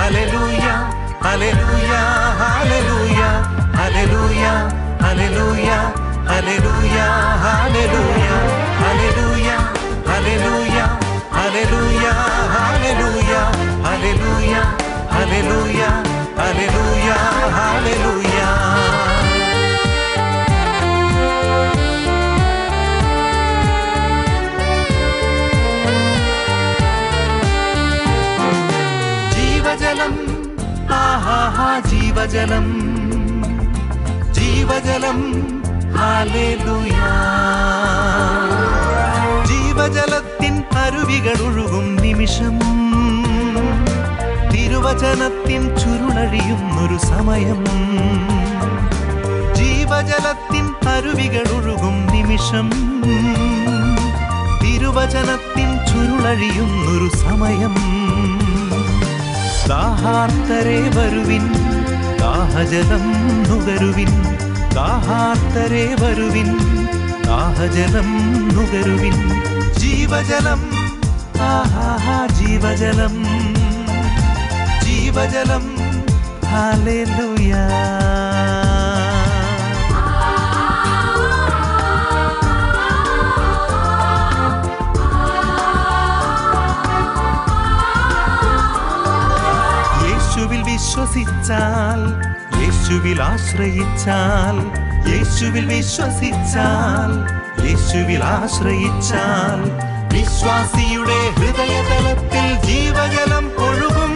Hallelujah hallelujah hallelujah hallelujah hallelujah hallelujah hallelujah hallelujah hallelujah hallelujah hallelujah hallelujah hallelujah hallelujah hallelujah. ജീവജലം ആഹാ ജീവജലം ജീവജലം hallelujah. ജീവജലത്തിൻ അരുവികൾ ഒഴുകും നിമിഷം, തിരുവചനത്തിൻ ചുരുളഴിയുന്നൊരു സമയം. ജീവജലത്തിൻ അരുവികൾ ഒഴുകും നിമിഷം, തിരുവചനത്തിൻ ചുരുളഴിയുന്നൊരു സമയം. ദാഹാർത്തരേ വരുവിൻ, ദാഹജലം നുകരുവിൻ. ദാഹാർത്തരേ വരുവിൻ, ദാഹജലം നുകരുവിൻ. ജീവജലം ആഹാ ജീവജലം ജീവജലം ഹല്ലേലൂയ. യേശുവിൽ വിശ്വസിച്ചാൽ, യേശുവിൽ ആശ്രയിച്ചാൽ, യേശുവിൽ വിശ്വസിച്ചാൽ, യേശുവിൽ ആശ്രയിച്ചാൽ വിശ്വാസിയുടെ ഹൃദയതലത്തിൽ ജീവജലം ഒഴുകും.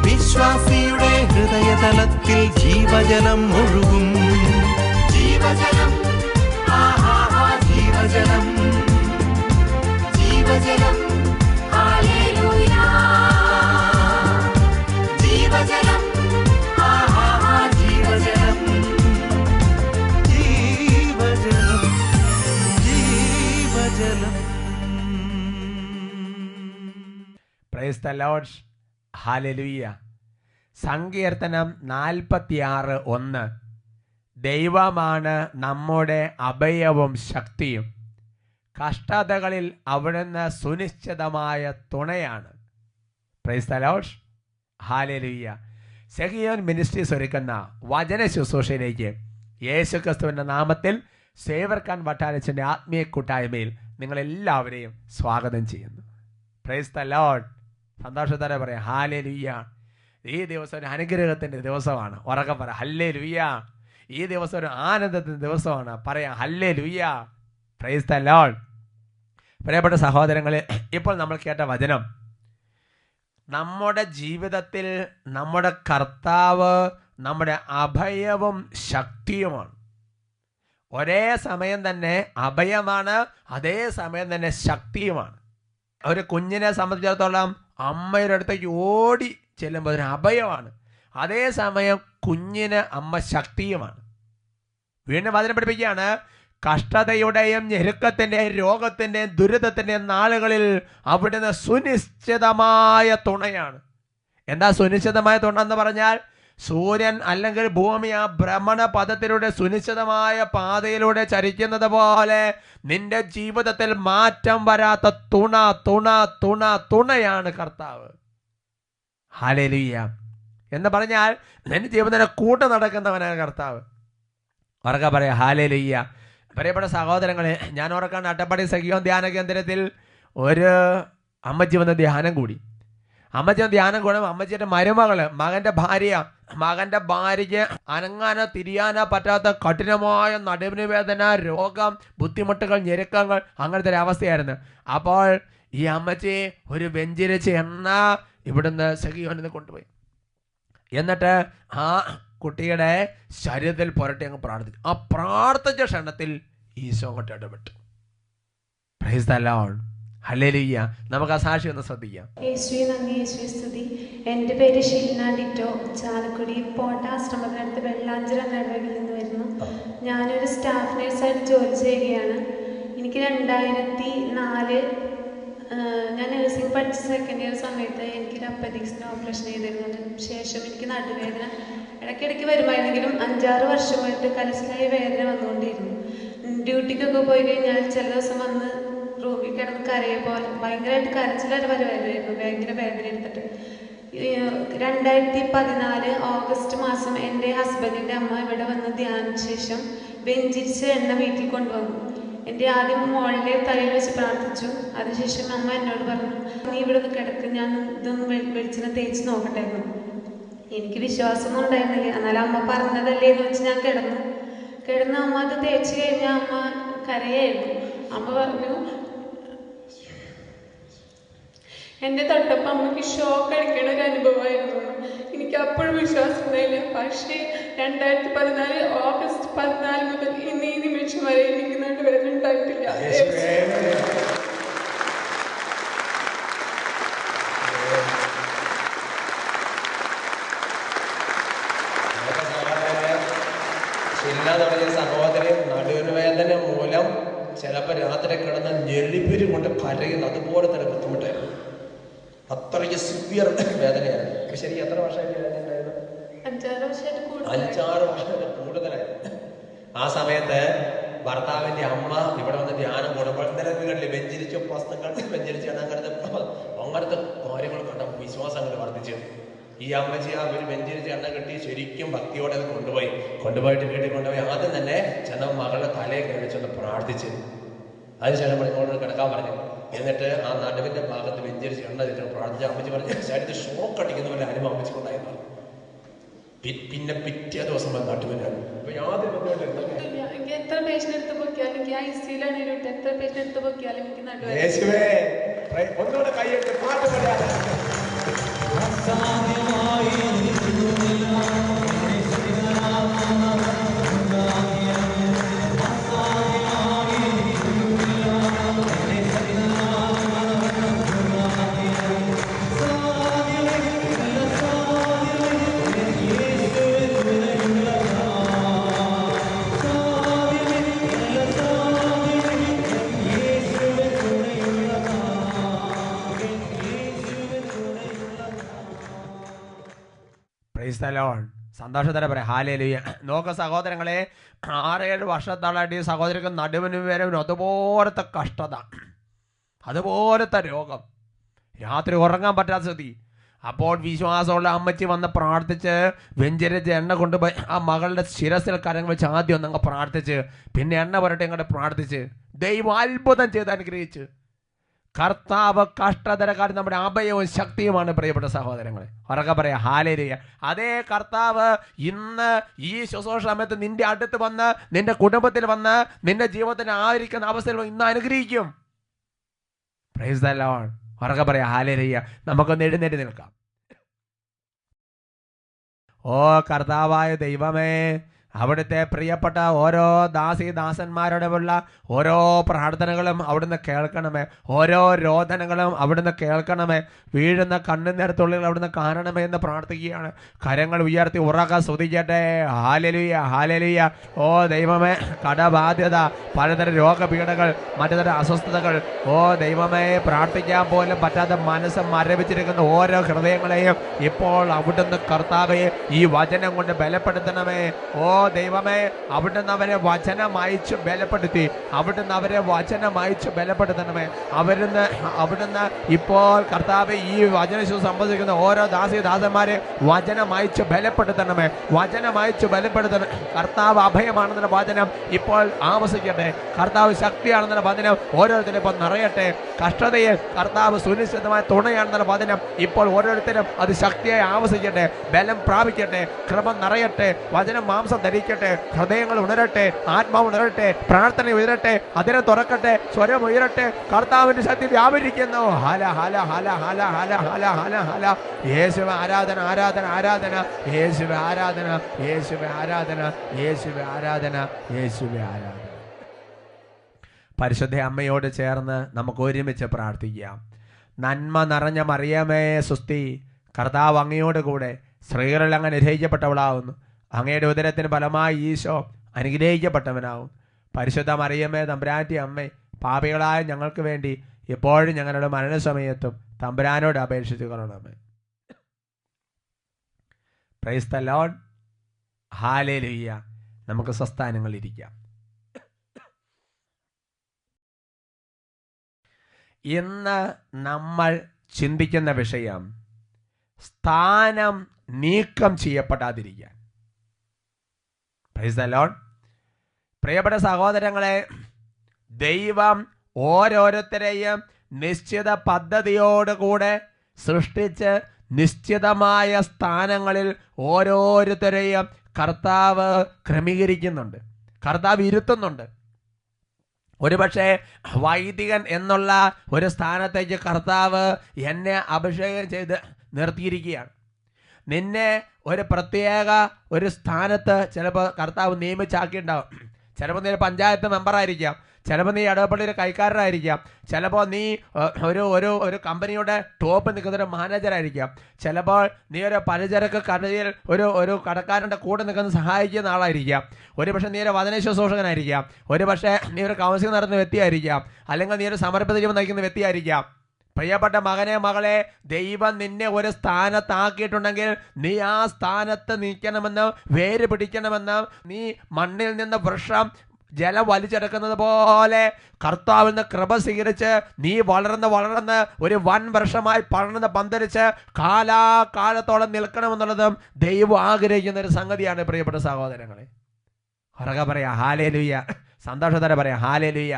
വിശ്വാസിയുടെ ഹൃദയതലത്തിൽ ജീവജലം ഒഴുകും. ജീവജലം ആഹാ ജീവജലം ജീവജലം ഹല്ലേലൂയ. ജീവജലം ആഹാ ജീവജലം ജീവജലം ജീവജലം. Praise the Lord. ഹല്ലേലൂയ. സങ്കീർത്തനം 46:1. ദൈവമാണ് നമ്മുടെ അഭയവും ശക്തിയും, കഷ്ടതകളിൽ അവിടുന്ന് സുനിശ്ചിതമായ തുണയാണ്. Praise the Lord. Hallelujah. Sehion Ministries ഒരുക്കുന്ന വചന ശുശ്രൂഷയിലേക്ക് യേശുക്രിസ്തുവിൻ്റെ നാമത്തിൽ സേവർക്കാൻ വട്ടാരച്ചൻ്റെ ആത്മീയ കൂട്ടായ്മയിൽ നിങ്ങളെല്ലാവരെയും സ്വാഗതം ചെയ്യുന്നു. Price the Lord. സന്തോഷത്തോടെ പറയാം ഹല്ലേലൂയ. ഈ ദിവസം ഒരു അനുഗ്രഹത്തിൻ്റെ ദിവസമാണ്. ഉറക്കം പറയാം ഹല്ലേലൂയ. ഈ ദിവസം ഒരു ആനന്ദത്തിൻ്റെ ദിവസമാണ്. പറയാം ഹല്ലേലൂയ. Price the Lord. പ്രിയപ്പെട്ട സഹോദരങ്ങളെ, ഇപ്പോൾ നമ്മൾ കേട്ട വചനം നമ്മുടെ ജീവിതത്തിൽ നമ്മുടെ കർത്താവ് നമ്മുടെ അഭയവും ശക്തിയുമാണ്. ഒരേ സമയം തന്നെ അഭയമാണ്, അതേ സമയം തന്നെ ശക്തിയുമാണ്. ഒരു കുഞ്ഞിനെ സംബന്ധിച്ചിടത്തോളം അമ്മയുടെ അടുത്തേക്ക് ഓടി ചെല്ലുമ്പോൾ അതിന് അഭയമാണ്, അതേസമയം കുഞ്ഞിന് അമ്മ ശക്തിയുമാണ്. വീണ്ടും വചനം പഠിപ്പിക്കുകയാണ്, കഷ്ടതയുടെയും ഞെരുക്കത്തിൻ്റെയും രോഗത്തിൻ്റെയും ദുരിതത്തിൻ്റെയും നാളുകളിൽ അവിടുന്ന് സുനിശ്ചിതമായ തുണയാണ്. എന്താ സുനിശ്ചിതമായ തുണ എന്ന് പറഞ്ഞാൽ, സൂര്യൻ അല്ലെങ്കിൽ ഭൂമി ആ ഭ്രമണ പദത്തിലൂടെ സുനിശ്ചിതമായ പാതയിലൂടെ ചരിക്കുന്നത് പോലെ നിന്റെ ജീവിതത്തിൽ മാറ്റം വരാത്ത തുണ തുണ തുണ തുണയാണ് കർത്താവ്. ഹല്ലേലൂയ. എന്ന് പറഞ്ഞാൽ നിന്റെ ജീവിതത്തിൻ്റെ കൂട്ടം നടക്കുന്നവനാണ് കർത്താവ്. ഉറക്കെ പറയാം ഹല്ലേലൂയ. പ്രിയപ്പെട്ട സഹോദരങ്ങളെ, ഞാൻ ഓർക്കാണ് അട്ടപ്പാടി സഖിയോൻ ധ്യാന കേന്ദ്രത്തിൽ ഒരു അമ്മച്ചി വന്ന് ധ്യാനം കൂടി. അമ്മച്ചി ധ്യാനം കൂടും. അമ്മച്ചിയുടെ മകൻ്റെ ഭാര്യയ്ക്ക് അനങ്ങാനോ തിരിയാനോ പറ്റാത്ത കഠിനമായ നടുവിന് വേദന, രോഗം, ബുദ്ധിമുട്ടുകൾ, ഞെരുക്കങ്ങൾ, അങ്ങനത്തെ ഒരു അവസ്ഥയായിരുന്നു. അപ്പോൾ ഈ അമ്മച്ചി ഒരു ബെഞ്ചിരിച്ച് എണ്ണ ഇവിടുന്ന് സഖിയോനിന്ന് കൊണ്ടുപോയി. എന്നിട്ട് ആ കുട്ടിയുടെ ശരീരത്തിൽ പുരട്ടി അങ്ങ് പ്രാർത്ഥിച്ചു. ആ പ്രാർത്ഥിച്ച ക്ഷണത്തിൽ ഈശോ അങ്ങോട്ട് ഇടപെട്ടു. Price the Lord. ഹല്ലേലൂയ. നമുക്ക് ആ സാക്ഷി ഒന്ന് ശ്രദ്ധിക്കാം. യേശുവേ നന്ദി, യേശുവേ സ്തുതി. എൻ്റെ പേര് ഷീന ഡിറ്റോ. ചാലക്കുടി പോട്ടാശ്രമത്തിനടുത്ത് വെള്ളാഞ്ചിറ നെടുവകിൽ നിന്ന് വരുന്നു. ഞാനൊരു സ്റ്റാഫ് നേഴ്സായിട്ട് ജോലി ചെയ്യുകയാണ്. എനിക്ക് 2004 ഞാൻ നഴ്സിംഗ് പഠിച്ച സെക്കൻഡ് ഇയർ സമയത്ത് എനിക്കൊരു അപ്പൻഡിക്സിന് ഓപ്പറേഷൻ ചെയ്തിരുന്നു. ശേഷം എനിക്ക് നടുവേദന ഇടയ്ക്കിടയ്ക്ക് വരുമായിരുന്നെങ്കിലും 5-6 വർഷമായിട്ട് കലശലായ വേദന വന്നുകൊണ്ടിരുന്നു. ഡ്യൂട്ടിക്കൊക്കെ പോയി കഴിഞ്ഞാൽ ചില ദിവസം വന്ന് റൂമിൽ കിടന്ന് കരയെ പോലെ ഭയങ്കരമായിട്ട് കരച്ചിലൊരു വരുമായിരുന്നു, ഭയങ്കര വേദന എടുത്തിട്ട്. 2014 ഓഗസ്റ്റ് മാസം എൻ്റെ ഹസ്ബൻഡിൻ്റെ അമ്മ ഇവിടെ വന്ന് ധ്യാനിച്ച ശേഷം വെഞ്ചിരിച്ച് എണ്ണ വീട്ടിൽ കൊണ്ടുവന്നു. എൻ്റെ ആദ്യം മോളുടെ തലയിൽ വെച്ച് പ്രാർത്ഥിച്ചു. അതിനുശേഷം അമ്മ എന്നോട് പറഞ്ഞു, നീ ഇവിടെ നിന്ന് കിടക്ക്, ഞാൻ ഇതൊന്ന് വെളിച്ചെണ്ണ തേച്ച് നോക്കട്ടെ എന്ന്. എനിക്ക് വിശ്വാസമൊന്നും ഉണ്ടായിരുന്നില്ല. എന്നാലും അമ്മ പറഞ്ഞതല്ലേ എന്ന് വെച്ച് ഞാൻ കിടന്ന് അമ്മ അത് തേച്ച് കഴിഞ്ഞാൽ അമ്മ കരയായിരുന്നു. അമ്മ പറഞ്ഞു, എൻ്റെ തൊട്ടപ്പം അമ്മയ്ക്ക് ഷോക്ക് അടിക്കണ ഒരു അനുഭവമായിരുന്നു. എനിക്ക് അപ്പോഴും വിശ്വാസം ഉണ്ടായില്ല. പക്ഷേ 2014 ഓഗസ്റ്റ് 14 മുതൽ ഇന്ന് ഈ നിമിഷം വരെ എനിക്ക് നടുവേദന ഉണ്ടായിട്ടില്ല. തുടങ്ങിയ സഹോദരി നടുവിന് വേദന മൂലം ചിലപ്പോൾ രാത്രി കിടന്ന് ഞെളിപ്പിരി കൊണ്ട് കരയുന്നു. അതുപോലെ തന്നെ ബുദ്ധിമുട്ടായിരുന്നു. അത്രയ്ക്ക് സിവിയർ വേദനയാണ്. ശരി, എത്ര വർഷമായിട്ട് വേദന ഉണ്ടായിരുന്നു? 5-6 വർഷമായിട്ട് കൂടുതലായിരുന്നു. ആ സമയത്ത് ഭർത്താവിന്റെ അമ്മ ഇവിടെ വന്ന് ധ്യാനം കൂടുമ്പോൾ നിലവികളിൽ വെഞ്ചരിച്ച പുസ്തകങ്ങൾ വെഞ്ചരിച്ച് അങ്ങനത്തെ കാര്യങ്ങൾ കണ്ട വിശ്വാസം അങ്ങനെ വർദ്ധിച്ചു. ഈ അമ്മച്ചി ആ ഒരു വെഞ്ചരിച്ച് എണ്ണ കെട്ടി ശരിക്കും ഭക്തിയോടെ അത് കൊണ്ടുപോയിട്ട് വീട്ടിൽ കൊണ്ടുപോയി ആദ്യം തന്നെ ചെന്ന മകളുടെ തലയെ കഴിച്ചൊന്ന് പ്രാർത്ഥിച്ച് അതിനുശേഷം മണിക്കൂറിന് കിടക്കാൻ പറഞ്ഞു. എന്നിട്ട് ആ നടുവിന്റെ ഭാഗത്ത് വെഞ്ചരിച്ച് എണ്ണ തെറ്റി പ്രാർത്ഥിച്ച അമ്മച്ചി പറഞ്ഞു, ശരീരത്തിൽ ഷോക്ക് അടിക്കുന്ന പോലെ അനുഭവം അമ്മച്ചിക്കുണ്ടായിരുന്നു. പിന്നെ പിറ്റേ ദിവസം നട്ടുവിനാണ്. അപ്പൊ യാതൊരു എത്ര പേഷ്യന്റ് എടുത്ത് പൊക്കിയാലും എനിക്ക് ഐസിയിലാണ് എത്ര പേഷ്യന്റ് എടുത്ത് പൊക്കിയാലും എനിക്ക് നടുവേദന. ഒന്നുകൂടെ കൈയിട്ട് പാട്ട് പറയാതെ സന്തോഷത്തോടെ പറയാം ഹല്ലേലൂയ. നോക്ക സഹോദരങ്ങളെ, 6-7 വർഷത്തോളായിട്ട് ഈ സഹോദരിക്ക് നടുവിനും വരവിനും അതുപോലത്തെ കഷ്ടത, അതുപോലത്തെ രോഗം, രാത്രി ഉറങ്ങാൻ പറ്റാത്ത സ്ഥിതി. അപ്പോൾ വിശ്വാസമുള്ള അമ്മച്ചി വന്ന് പ്രാർത്ഥിച്ച് വെഞ്ചരിച്ച് എണ്ണ കൊണ്ടുപോയി ആ മകളുടെ ശിരസിൽ കരങ്ങൾ വെച്ച് ആദ്യം ഒന്നങ്ങ് പ്രാർത്ഥിച്ച് പിന്നെ എണ്ണ പുരട്ടെ ഇങ്ങോട്ട് പ്രാർത്ഥിച്ച് ദൈവം അത്ഭുതം ചെയ്ത് അനുഗ്രഹിച്ച്. കർത്താവ് കഷ്ടതരക്കാരൻ നമ്മുടെ അഭയവും ശക്തിയുമാണ് പ്രിയപ്പെട്ട സഹോദരങ്ങളെ. ഉറക്കെ പറയാം ഹല്ലേലൂയ. അതേ കർത്താവ് ഇന്ന് ഈ ശുശ്രൂഷ സമയത്ത് നിന്റെ അടുത്ത് വന്ന് നിന്റെ കുടുംബത്തിൽ വന്ന് നിന്റെ ജീവിതത്തിൽ ആയിരിക്കുന്ന അവസ്ഥയിൽ ഇന്ന് അനുഗ്രഹിക്കും. Price the Lord. ഉറക്കെ പറയാം ഹല്ലേലൂയ. നമുക്കൊന്ന് എഴുന്നേറ്റ് നിൽക്കാം. ഓ കർത്താവായ ദൈവമേ, അവിടുത്തെ പ്രിയപ്പെട്ട ഓരോ ദാസന്മാരോടുമുള്ള ഓരോ പ്രാർത്ഥനകളും അവിടുന്ന് കേൾക്കണമേ. ഓരോ രോദനങ്ങളും അവിടുന്ന് കേൾക്കണമേ. വീഴുന്ന കണ്ണുനീർത്തുള്ളികൾ അവിടുന്ന് കാണണമേ എന്ന് പ്രാർത്ഥിക്കുകയാണ്. കരങ്ങൾ ഉയർത്തി ഉറക്ക സ്തുതിക്കട്ടെ. Hallelujah, hallelujah. ഓ ദൈവമേ, കടബാധ്യത, പലതരം രോഗപീഠകൾ, മറ്റുതരം അസ്വസ്ഥതകൾ, ഓ ദൈവമേ, പ്രാർത്ഥിക്കാൻ പോലും പറ്റാതെ മനസ്സ് മരവിച്ചിരിക്കുന്ന ഓരോ ഹൃദയങ്ങളെയും ഇപ്പോൾ അവിടുന്ന് കർത്താവേ ഈ വചനം കൊണ്ട് ബലപ്പെടുത്തണമേ. ഓ ദൈവമേ, അവിടുന്ന് അവരെ വചനം അയച്ചു ബലപ്പെടുത്തി, അവിടുന്ന് അവരെ വചനം അയച്ചു ബലപ്പെടുത്തണമേ. അവിടുന്ന് ഇപ്പോൾ കർത്താവ് ഈ വചനശു സംബന്ധിക്കുന്ന ഓരോ ദാസന്മാരെ വചനം അയച്ചു ബലപ്പെടുത്തണമേ. വചനം അയച്ചു ബലപ്പെടുത്തണം. കർത്താവ് അഭയമാണെന്നുള്ള വചനം ഇപ്പോൾ ആവസിക്കട്ടെ. കർത്താവ് ശക്തിയാണെന്നുള്ള വചനം ഓരോരുത്തരും ഇപ്പോൾ നിറയട്ടെ. കഷ്ടതയെ കർത്താവ് സുനിശ്ചിതമായ തുണയാണെന്നുള്ള വചനം ഇപ്പോൾ ഓരോരുത്തരും അത് ശക്തിയായി ആവസിക്കട്ടെ. ബലം പ്രാപിക്കട്ടെ. ക്രമം നിറയട്ടെ. വചനം മാംസം ധരിക്കട്ടെ. ഹൃദയങ്ങൾ ഉണരട്ടെ. ആത്മാവ് ഉണരട്ടെ. പ്രാർത്ഥന ഉയരട്ടെ. അതിനെ തുറക്കട്ടെ. സ്വരം ഉയരട്ടെ. കർത്താവിന്റെ ശക്തി വ്യാപരിക്കുന്നു. ഹല ഹല ഹല ഹല ഹല ഹല ഹല ഹല. യേശുവേ ആരാധന, ആരാധന, ആരാധന. യേശുവേ ആരാധന, യേശുവേ ആരാധന, യേശുവേ ആരാധന, യേശുവേ ആരാധന. പരിശുദ്ധ അമ്മയോട് ചേർന്ന് നമുക്ക് ഒരുമിച്ച് പ്രാർത്ഥിക്കാം. നന്മ നിറഞ്ഞ മറിയമേ സുസ്തി, കർത്താവ് അങ്ങയോട് കൂടെ സ്ത്രീകളിൽ അങ്ങ് അനുഗ്രഹിക്കപ്പെട്ടവളാവുന്നു. അങ്ങയുടെ ഉദരത്തിന് ഫലമായി ഈശോ അനുഗ്രഹിക്കപ്പെട്ടവനാവും. പരിശുദ്ധ മറിയമേ തമ്പുരാന്റെ അമ്മേ, പാപികളായ ഞങ്ങൾക്ക് വേണ്ടി എപ്പോഴും ഞങ്ങളുടെ മരണസമയത്തും തമ്പുരാനോട് അപേക്ഷിച്ചു കൊള്ളണമേ. Price the Lord. ഹല്ലേലൂയ. നമുക്ക് സ്വസ്ഥാനങ്ങളിൽ ഇരിക്കാം. ഇന്ന് നമ്മൾ ചിന്തിക്കുന്ന വിഷയം സ്ഥാനം നീക്കം ചെയ്യപ്പെടാതിരിക്കാൻ. Price the Lord. പ്രിയപ്പെട്ട സഹോദരങ്ങളെ, ദൈവം ഓരോരുത്തരെയും നിശ്ചിത പദ്ധതിയോടുകൂടെ സൃഷ്ടിച്ച് നിശ്ചിതമായ സ്ഥാനങ്ങളിൽ ഓരോരുത്തരെയും കർത്താവ് ക്രമീകരിക്കുന്നുണ്ട്, കർത്താവ് ഇരുത്തുന്നുണ്ട്. ഒരുപക്ഷെ വൈദികൻ എന്നുള്ള ഒരു സ്ഥാനത്തേക്ക് കർത്താവ് എന്നെ അഭിഷേകം ചെയ്ത് നിർത്തിയിരിക്കുകയാണ്. നിന്നെ ഒരു പ്രത്യേക ഒരു സ്ഥാനത്ത് ചിലപ്പോൾ കർത്താവ് നിയമിച്ചാക്കിയിട്ടുണ്ടാവും. ചിലപ്പോൾ നീ ഒരു പഞ്ചായത്ത് മെമ്പറായിരിക്കാം, ചിലപ്പോൾ നീ ഇടപെടലൊരു കൈക്കാരനായിരിക്കാം, ചിലപ്പോൾ നീ ഒരു കമ്പനിയുടെ ടോപ്പ് നിൽക്കുന്ന ഒരു മാനേജറായിരിക്കാം, ചിലപ്പോൾ നീ ഒരു പലചരക്ക് കടയിൽ ഒരു കടക്കാരൻ്റെ കൂടെ നിൽക്കുന്ന സഹായിക്കുന്ന ആളായിരിക്കാം, ഒരുപക്ഷെ നീ ഒരു വചന ശുശ്രൂഷകനായിരിക്കാം, ഒരുപക്ഷെ നീ ഒരു കൗൺസിലിംഗ് നടത്തുന്ന വ്യക്തിയായിരിക്കാം, അല്ലെങ്കിൽ നീ ഒരു സമർപ്പിത ജീവൻ നയിക്കുന്ന വ്യക്തിയായിരിക്കാം. പ്രിയപ്പെട്ട മകനെ മകളെ, ദൈവം നിന്നെ ഒരു സ്ഥാനത്താക്കിയിട്ടുണ്ടെങ്കിൽ നീ ആ സ്ഥാനത്ത് നിൽക്കണമെന്ന്, വേര് പിടിക്കണമെന്ന്, നീ മണ്ണിൽ നിന്ന് വൃക്ഷം ജലം വലിച്ചെടുക്കുന്നത് പോലെ കർത്താവിൽ നിന്ന് കൃപ സ്വീകരിച്ച് നീ വളർന്ന് ഒരു വൻ വൃക്ഷമായി പടർന്ന് പന്തലിച്ച് കാലാകാലത്തോളം നിൽക്കണമെന്നുള്ളതും ദൈവം ആഗ്രഹിക്കുന്ന ഒരു സംഗതിയാണ്. പ്രിയപ്പെട്ട സഹോദരങ്ങളെ, ഉറക്കെ പറയാ ഹല്ലേലൂയ, സന്തോഷത്തോടെ പറയാം ഹല്ലേലൂയ.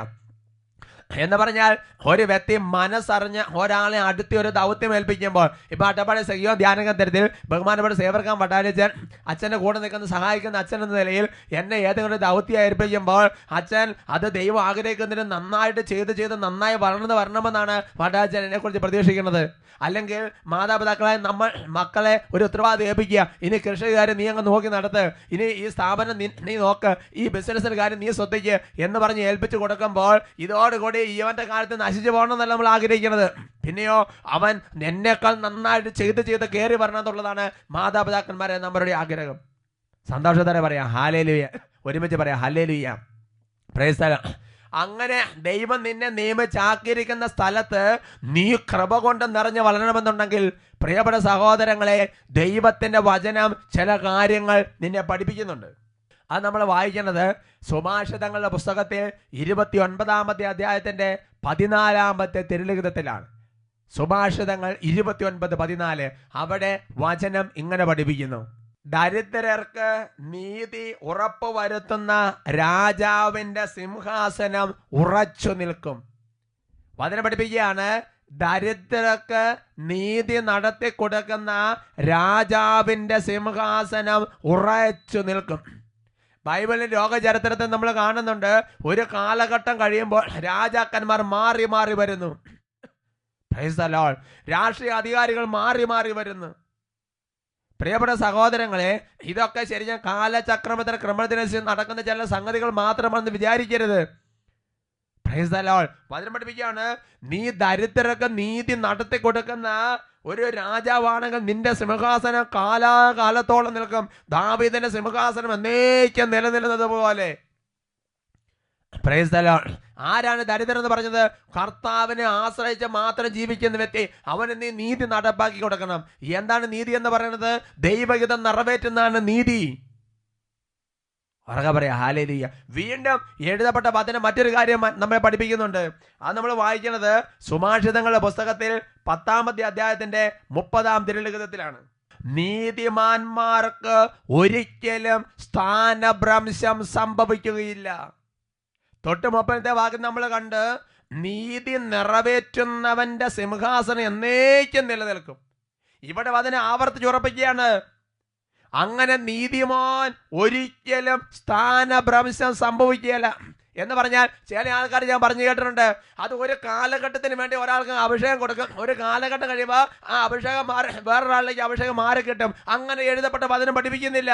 എന്ന് പറഞ്ഞാൽ ഒരു വ്യക്തി മനസ്സറിഞ്ഞ് ഒരാളെ അടുത്ത ഒരു ദൗത്യം ഏൽപ്പിക്കുമ്പോൾ, ഇപ്പൊ അട്ടപ്പാടി സഖിയോ ധ്യാന കേന്ദ്രത്തിൽ ബഹുമാനപ്പെട്ട സേവർക്കാൻ വട്ടാലിച്ചൻ അച്ഛൻ്റെ കൂടെ നിൽക്കുന്ന സഹായിക്കുന്ന അച്ഛൻ എന്ന നിലയിൽ എന്നെ ഏതെങ്കിലും ഒരു ദൗത്യം ഏൽപ്പിക്കുമ്പോൾ അച്ഛൻ അത് ദൈവം ആഗ്രഹിക്കുന്നതിന് നന്നായിട്ട് ചെയ്ത് നന്നായി വരണമെന്നാണ് വട്ടാലിച്ചൻ എന്നെ കുറിച്ച് പ്രതീക്ഷിക്കുന്നത്. അല്ലെങ്കിൽ മാതാപിതാക്കളായ നമ്മൾ മക്കളെ ഒരു ഉത്തരവാദിത്വം ഏൽപ്പിക്കുക, ഇനി കൃഷിക്കാരൻ നീ അങ്ങ് നോക്കി നടത്ത്, ഇനി ഈ സ്ഥാപനം നീ നോക്ക്, ഈ ബിസിനസ്സിന് കാര്യം നീ ശ്രദ്ധിക്ക് എന്ന് പറഞ്ഞ് ഏൽപ്പിച്ചു കൊടുക്കുമ്പോൾ ഇതോടുകൂടി ഇവന്റെ കാലത്ത് നശിച്ചു പോകണമെന്നല്ല നമ്മൾ ആഗ്രഹിക്കുന്നത്. പിന്നെയോ അവൻ എന്നേക്കാൾ നന്നായിട്ട് ചെയ്ത് കയറി വരണം എന്നുള്ളതാണ് മാതാപിതാക്കന്മാരെ നമ്മളുടെ ആഗ്രഹം. സന്തോഷത്തോടെ പറയാം ഹല്ലേലൂയ, ഒരുമിച്ച് പറയാം ഹല്ലേലൂയ, പ്രൈസ് ദി ലോർഡ്. അങ്ങനെ ദൈവം നിന്നെ നിയമിച്ചാക്കിയിരിക്കുന്ന സ്ഥലത്ത് നീ കൃപ കൊണ്ട് നിറഞ്ഞു വളരണമെന്നുണ്ടെങ്കിൽ പ്രിയപ്പെട്ട സഹോദരങ്ങളെ, ദൈവത്തിന്റെ വചനം ചില കാര്യങ്ങൾ നിന്നെ പഠിപ്പിക്കുന്നുണ്ട്. അത് നമ്മൾ വായിക്കുന്നത് സുഭാഷിതങ്ങളുടെ പുസ്തകത്തിൽ 29-ാമത്തെ അധ്യായത്തിന്റെ 14-ാമത്തെ തിരുലിഖിതത്തിലാണ്. സുഭാഷിതങ്ങൾ 29:14. അവിടെ വചനം ഇങ്ങനെ പഠിപ്പിക്കുന്നു: ദരിദ്രർക്ക് നീതി ഉറപ്പുവരുത്തുന്ന രാജാവിന്റെ സിംഹാസനം ഉറച്ചു നിൽക്കും. വചനം പഠിപ്പിക്കുകയാണ്, ദരിദ്രർക്ക് നീതി നടത്തി കൊടുക്കുന്ന രാജാവിന്റെ സിംഹാസനം ഉറച്ചു നിൽക്കും. ബൈബിളിൽ ലോകചരിത്രത്തിൽ നമ്മൾ കാണുന്നുണ്ട്, ഒരു കാലഘട്ടം കഴിയുമ്പോൾ രാജാക്കന്മാർ മാറി വരുന്നു. Price the Lord. രാഷ്ട്രീയ അധികാരികൾ മാറി വരുന്നു. പ്രിയപ്പെട്ട സഹോദരങ്ങളെ, ഇതൊക്കെ ശരിക്കും കാലചക്രമത്തിന് ക്രമത്തിനനുസരിച്ച് നടക്കുന്ന ചില സംഗതികൾ മാത്രമാണെന്ന് വിചാരിക്കരുത്. Price the Lord. വചനം പഠിപ്പിക്കുകയാണ്, നീ ദരിദ്രർക്ക് നീതി നടത്തി കൊടുക്കുന്ന ഒരു രാജാവാണെങ്കിൽ നിന്റെ സിംഹാസനം കാലാകാലത്തോളം നിൽക്കും. ദാവീദിന്റെ സിംഹാസനം എന്നേക്കും നിലനിൽക്കുന്നത് പോലെ. Price the Lord. ആരാണ് ദരിദ്രൻ എന്ന് പറഞ്ഞത്? കർത്താവിനെ ആശ്രയിച്ച് മാത്രം ജീവിക്കുന്ന വ്യക്തി. അവന് നീ നീതി നടപ്പാക്കി കൊടുക്കണം. എന്താണ് നീതി എന്ന് പറയുന്നത്? ദൈവഹിതം നിറവേറ്റുന്നതാണ് നീതി. ഉറക്കെ പറയാ ഹല്ലേലൂയ. വീണ്ടും എഴുതപ്പെട്ട വചനം മറ്റൊരു കാര്യം നമ്മളെ പഠിപ്പിക്കുന്നുണ്ട്. അത് നമ്മൾ വായിക്കുന്നത് സുഭാഷിതങ്ങളുടെ പുസ്തകത്തിൽ 10-ാമത്തെ അധ്യായത്തിന്റെ 30-ാം തിരുലിഖിതത്തിലാണ്. നീതിമാന്മാർക്ക് ഒരിക്കലും സ്ഥാനഭ്രംശം സംഭവിക്കുകയില്ല. തൊട്ട് 30-ത്തെ വാക്യം നമ്മൾ കണ്ട്, നീതി നിറവേറ്റുന്നവന്റെ സിംഹാസനം എന്നേക്കും നിലനിൽക്കും. ഇവിടെ അതിനെ ആവർത്തിച്ചുറപ്പിക്കുകയാണ്. അങ്ങനെ നീതിമാൻ ഒരിക്കലും സ്ഥാനഭ്രംശം സംഭവിക്കുകയില്ല എന്ന് പറഞ്ഞാൽ, ചില ആൾക്കാർ ഞാൻ പറഞ്ഞു കേട്ടിട്ടുണ്ട്, അത് ഒരു കാലഘട്ടത്തിന് വേണ്ടി ഒരാൾക്ക് അഭിഷേകം കൊടുക്കും, ഒരു കാലഘട്ടം കഴിയുമ്പോൾ ആ അഭിഷേകം വേറൊരാളിലേക്ക് അഭിഷേകം മാറി കിട്ടും. അങ്ങനെ എഴുതപ്പെട്ട വചനം പഠിപ്പിക്കുന്നില്ല.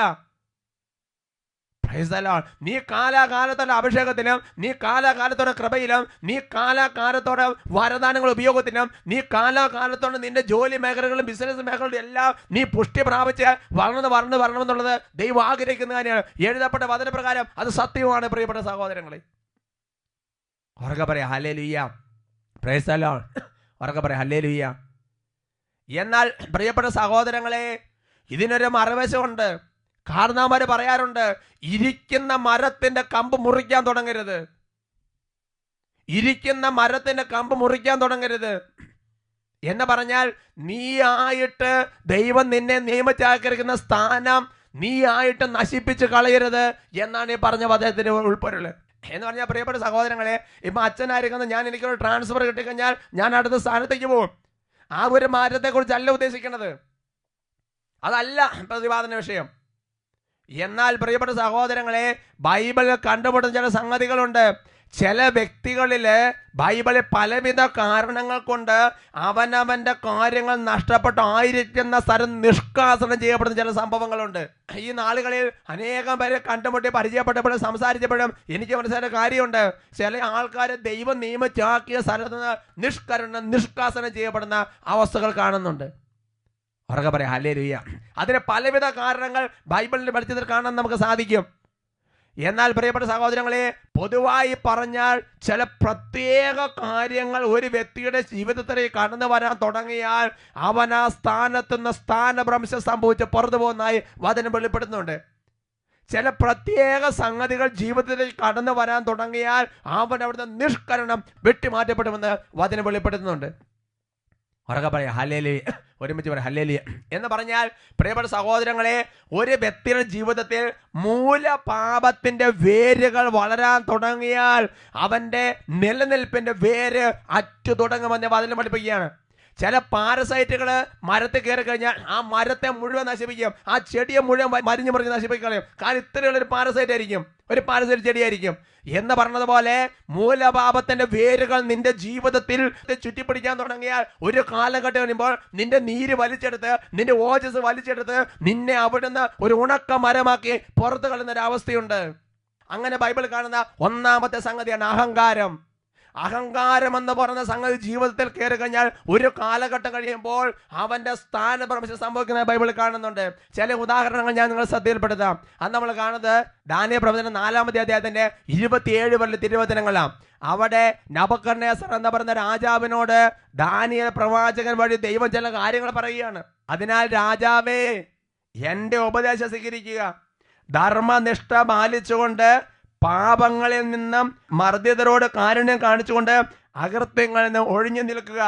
നീ കാലാകാലത്തോടെ അഭിഷേകത്തിലും, നീ കാലാകാലത്തോടെ കൃപയിലും, നീ കാലാകാലത്തോടെ വരദാനങ്ങൾ ഉപയോഗത്തിലും, നീ കാലാകാലത്തോടെ നിന്റെ ജോലി മേഖലകളും ബിസിനസ് മേഖലകളും എല്ലാം നീ പുഷ്ടി പ്രാപിച്ച് വരണമെന്നുള്ളത് ദൈവം ആഗ്രഹിക്കുന്ന കാര്യമാണ്. എഴുതപ്പെട്ട വചനപ്രകാരം അത് സത്യമാണ്. പ്രിയപ്പെട്ട സഹോദരങ്ങളെ, ഉറക്കെ പറയാം ഹല്ലേലൂയ, പ്രൈസ് ദി ലോർഡ്. ഉറക്കെ പറയാം ഹല്ലേലൂയ. എന്നാൽ പ്രിയപ്പെട്ട സഹോദരങ്ങളെ, ഇതിനൊരു മറുവശമുണ്ട്. കാരണവന്മാര് പറയാറുണ്ട്, ഇരിക്കുന്ന മരത്തിന്റെ കമ്പ് മുറിക്കാൻ തുടങ്ങരുത്. ഇരിക്കുന്ന മരത്തിന്റെ കമ്പ് മുറിക്കാൻ തുടങ്ങരുത്. എന്ന് പറഞ്ഞാൽ നീ ആയിട്ട് ദൈവം നിന്നെ നിയമിച്ചാക്കിയിരിക്കുന്ന സ്ഥാനം നീ ആയിട്ട് നശിപ്പിച്ച് കളയരുത് എന്നാണ് ഈ പറഞ്ഞ വചനത്തിന്റെ ഉൾപ്പൊരുള്. എന്ന് പറഞ്ഞാൽ പ്രിയപ്പെട്ട സഹോദരങ്ങളെ, ഇപ്പൊ അച്ഛനായിരിക്കുന്ന ഞാൻ എനിക്കൊരു ട്രാൻസ്ഫർ കിട്ടിക്കഴിഞ്ഞാൽ ഞാൻ അടുത്ത സ്ഥാനത്തേക്ക് പോകും. ആ ഒരു മാറ്റത്തെ കുറിച്ചല്ല ഉദ്ദേശിക്കുന്നത്, അതല്ല പ്രതിപാദന വിഷയം. എന്നാൽ പ്രിയപ്പെട്ട സഹോദരങ്ങളെ, ബൈബിളിൽ കണ്ടുപിടുന്ന ചില സംഗതികളുണ്ട്. ചില വ്യക്തികളില് ബൈബിളിൽ പലവിധ കാരണങ്ങൾ കൊണ്ട് അവനവന്റെ കാര്യങ്ങൾ നഷ്ടപ്പെട്ടായിരിക്കുന്ന സ്ഥലം നിഷ്കാസനം ചെയ്യപ്പെടുന്ന ചില സംഭവങ്ങളുണ്ട്. ഈ നാളുകളിൽ അനേകം പേരെ കണ്ടുമുട്ടി പരിചയപ്പെട്ടപ്പോഴും സംസാരിച്ചപ്പോഴും എനിക്ക് മനസ്സിലായ കാര്യമുണ്ട്. ചില ആൾക്കാരെ ദൈവം നിയമിച്ചാക്കിയ സ്ഥലത്ത് നിന്ന് നിഷ്കാസനം ചെയ്യപ്പെടുന്ന അവസ്ഥകൾ കാണുന്നുണ്ട്. ഉറക്കെ പറയാം ഹല്ലേലൂയ. അതിന് പലവിധ കാരണങ്ങൾ ബൈബിളിൽ പഠിച്ചതിൽ കാണാൻ നമുക്ക് സാധിക്കും. എന്നാൽ പ്രിയപ്പെട്ട സഹോദരങ്ങളെ, പൊതുവായി പറഞ്ഞാൽ ചില പ്രത്യേക കാര്യങ്ങൾ ഒരു വ്യക്തിയുടെ ജീവിതത്തിലേക്ക് കടന്നു വരാൻ തുടങ്ങിയാൽ അവൻ ആ സ്ഥാനത്ത് നിന്ന് സ്ഥാനഭ്രംശം സംഭവിച്ച് പുറത്തു പോകുന്നതായി വചനം വെളിപ്പെടുത്തുന്നുണ്ട്. ചില പ്രത്യേക സംഗതികൾ ജീവിതത്തിലേക്ക് കടന്നു വരാൻ തുടങ്ങിയാൽ അവൻ അവിടുന്ന് നിഷ്കരണം വെട്ടിമാറ്റപ്പെടുമെന്ന് വചനം വെളിപ്പെടുത്തുന്നുണ്ട്. ഉറക്കെ പറയാം ഹല്ലേലൂയ. ഒരുമിച്ച് പറയാം ഹല്ലേലൂയ. എന്ന് പറഞ്ഞാൽ പ്രിയപ്പെട്ട സഹോദരങ്ങളെ, ഒരു വ്യക്തിയുടെ ജീവിതത്തിൽ മൂലപാപത്തിന്റെ വേരുകൾ വളരാൻ തുടങ്ങിയാൽ അവന്റെ നിലനിൽപ്പിന്റെ വേര് അറ്റു തുടങ്ങുമെന്ന് വചനം പഠിപ്പിക്കുകയാണ്. ചില പാരസൈറ്റുകൾ മരത്തിൽ കയറി കഴിഞ്ഞാൽ ആ മരത്തെ മുഴുവൻ നശിപ്പിക്കും, ആ ചെടിയെ മുഴുവൻ മറിഞ്ഞ് നശിപ്പിക്കളയും. കാരണം ഇത്രയുള്ളൊരു പാരസൈറ്റ് ആയിരിക്കും, ഒരു പാരസൈറ്റ് ചെടിയായിരിക്കും. എന്ന് പറഞ്ഞതുപോലെ മൂലപാപത്തിന്റെ വേരുകൾ നിന്റെ ജീവിതത്തിൽ ചുറ്റിപ്പിടിക്കാൻ തുടങ്ങിയാൽ ഒരു കാലഘട്ടം വരുമ്പോൾ നിന്റെ നീര് വലിച്ചെടുത്ത് നിന്റെ ഓജസ് വലിച്ചെടുത്ത് നിന്നെ അവിടുന്ന് ഒരു ഉണക്ക മരമാക്കി പുറത്തു കളയുന്ന ഒരു അവസ്ഥയുണ്ട്. അങ്ങനെ ബൈബിൾ കാണുന്ന ഒന്നാമത്തെ സംഗതിയാണ് അഹങ്കാരം. അഹങ്കാരം എന്ന് പറയുന്ന സംഗതി ജീവിതത്തിൽ കയറി കഴിഞ്ഞാൽ ഒരു കാലഘട്ടം കഴിയുമ്പോൾ അവന്റെ സ്ഥാനഭ്രംശം സംഭവിക്കുന്ന ബൈബിളിൽ കാണുന്നുണ്ട്. ചില ഉദാഹരണങ്ങൾ ഞാൻ നിങ്ങൾ ശ്രദ്ധയിൽപ്പെടുത്താം. അത് നമ്മൾ കാണുന്നത് ദാനിയേൽ പ്രവചനം 4-ാമത്തെ അധ്യായത്തിന്റെ 27 വരെ തിരുവചനങ്ങളാണ്. അവിടെ നബൂഖദ്നേസർ എന്ന് പറയുന്ന രാജാവിനോട് ദാനിയേൽ പ്രവാചകൻ വഴി ദൈവം ചില കാര്യങ്ങൾ പറയുകയാണ്. അതിനാൽ രാജാവേ, എന്റെ ഉപദേശം സ്വീകരിക്കുക, ധർമ്മനിഷ്ഠ പാലിച്ചുകൊണ്ട് പാപങ്ങളിൽ നിന്നും മർദ്ദിതരോട് കാരുണ്യം കാണിച്ചുകൊണ്ട് അകൃത്യങ്ങളിൽ നിന്ന് ഒഴിഞ്ഞു നിൽക്കുക.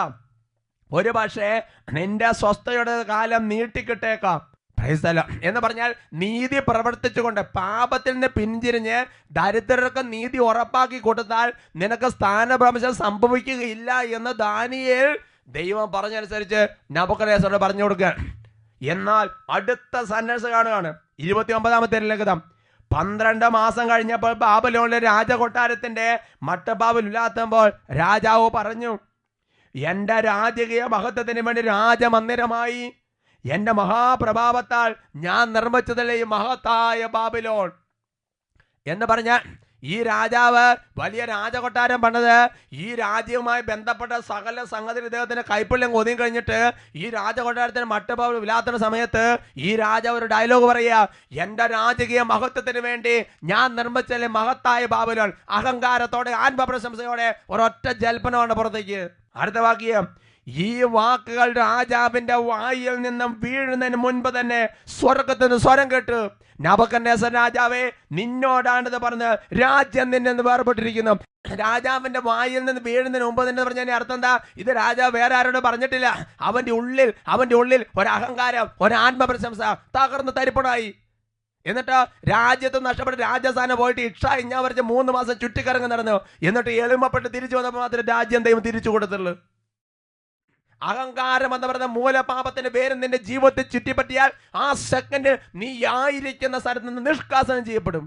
ഒരു പക്ഷേ നിന്റെ സ്വസ്ഥയുടെ കാലം നീട്ടിക്കിട്ടേക്കാം. എന്ന് പറഞ്ഞാൽ നീതി പ്രവർത്തിച്ചുകൊണ്ട് പാപത്തിൽ നിന്ന് പിന്തിരിഞ്ഞ് ദരിദ്രർക്ക് നീതി ഉറപ്പാക്കി കൊടുത്താൽ നിനക്ക് സ്ഥാനഭ്രംശം സംഭവിക്കുകയില്ല എന്ന് ദാനിയേൽ ദൈവം പറഞ്ഞനുസരിച്ച് നബൂഖദ്നേസറിനോട് പറഞ്ഞു കൊടുക്കുക. എന്നാൽ അടുത്ത സന്ദേശം കാണുകയാണ് 29-ാമത്തെ ലിഖിതം. 12 മാസം കഴിഞ്ഞപ്പോൾ ബാബിലോണിലെ രാജകൊട്ടാരത്തിന്റെ മട്ടപ്പാവിൽ ഉലാത്തുമ്പോൾ രാജാവ് പറഞ്ഞു, എന്റെ രാജകീയ മഹത്വത്തിന് വേണ്ടി രാജമന്ദിരമായി എന്റെ മഹാപ്രഭാവത്താൽ ഞാൻ നിർമ്മിച്ചതല്ലേ ഈ മഹത്തായ ബാബിലോൺ. എന്ന് പറഞ്ഞാൽ ഈ രാജാവ് വലിയ രാജകൊട്ടാരം പണിത് ഈ രാജ്യവുമായി ബന്ധപ്പെട്ട സകല സംഗതി ഇദ്ദേഹത്തിന് കൈപ്പള്ളിയും ഒതുങ്ങി കഴിഞ്ഞിട്ട് ഈ രാജകൊട്ടാരത്തിന് മട്ടപ്പാവിൽ വിലാത്തുന്ന സമയത്ത് ഈ രാജാവ് ഒരു ഡയലോഗ് പറയുക, എന്റെ രാജകീയ മഹത്വത്തിന് വേണ്ടി ഞാൻ നിർമ്മിച്ചല്ലേ മഹത്തായ ബാബിലോൺ. അഹങ്കാരത്തോടെ ആത്മപ്രശംസയോടെ ഒരൊറ്റ ജൽപ്പനമാണ് പുറത്തേക്ക്. അടുത്ത വാക്യം, ഈ വാക്കുകൾ രാജാവിന്റെ വായിൽ നിന്നും വീഴുന്നതിന് മുൻപ് തന്നെ സ്വർഗത്തിന് സ്വരം കേട്ടു, നബൂഖദ്നേസർ രാജാവേ, നിന്നോടാണിത് പറഞ്ഞ് രാജ്യം നിന്നെ വേർപെട്ടിരിക്കുന്നു. രാജാവിന്റെ വായിൽ നിന്ന് വീഴുന്നതിന് മുമ്പ് തന്നെ പറഞ്ഞ അർത്ഥം എന്താ? ഇത് രാജാവ് വേറെ ആരോട് പറഞ്ഞിട്ടില്ല. അവന്റെ ഉള്ളിൽ ഒരു അഹങ്കാരം, ഒരു ആത്മപ്രശംസ തകർന്ന് തരിപ്പണായി. എന്നിട്ട് രാജ്യത്ത് നഷ്ടപ്പെട്ട് രാജസ്ഥാനം പോയിട്ട് ഇക്ഷ ഇഞ്ഞാ വരച്ച് 3 മാസം ചുറ്റിക്കറങ്ങി നടന്നു. എന്നിട്ട് എളിമപ്പെട്ട് തിരിച്ചു വന്നപ്പോൾ മാത്രമേ രാജ്യം ദൈവം തിരിച്ചു കൊടുത്തുള്ളൂ. അഹങ്കാരം എന്ന് പറയുന്ന മൂലപാപത്തിന്റെ പേര് നിന്റെ ജീവിതത്തിൽ ചുറ്റിപ്പറ്റിയാൽ ആ സെക്കൻഡ് നീ ആയിരിക്കുന്ന സ്ഥലത്ത് നിന്ന് നിഷ്കാസനം ചെയ്യപ്പെടും.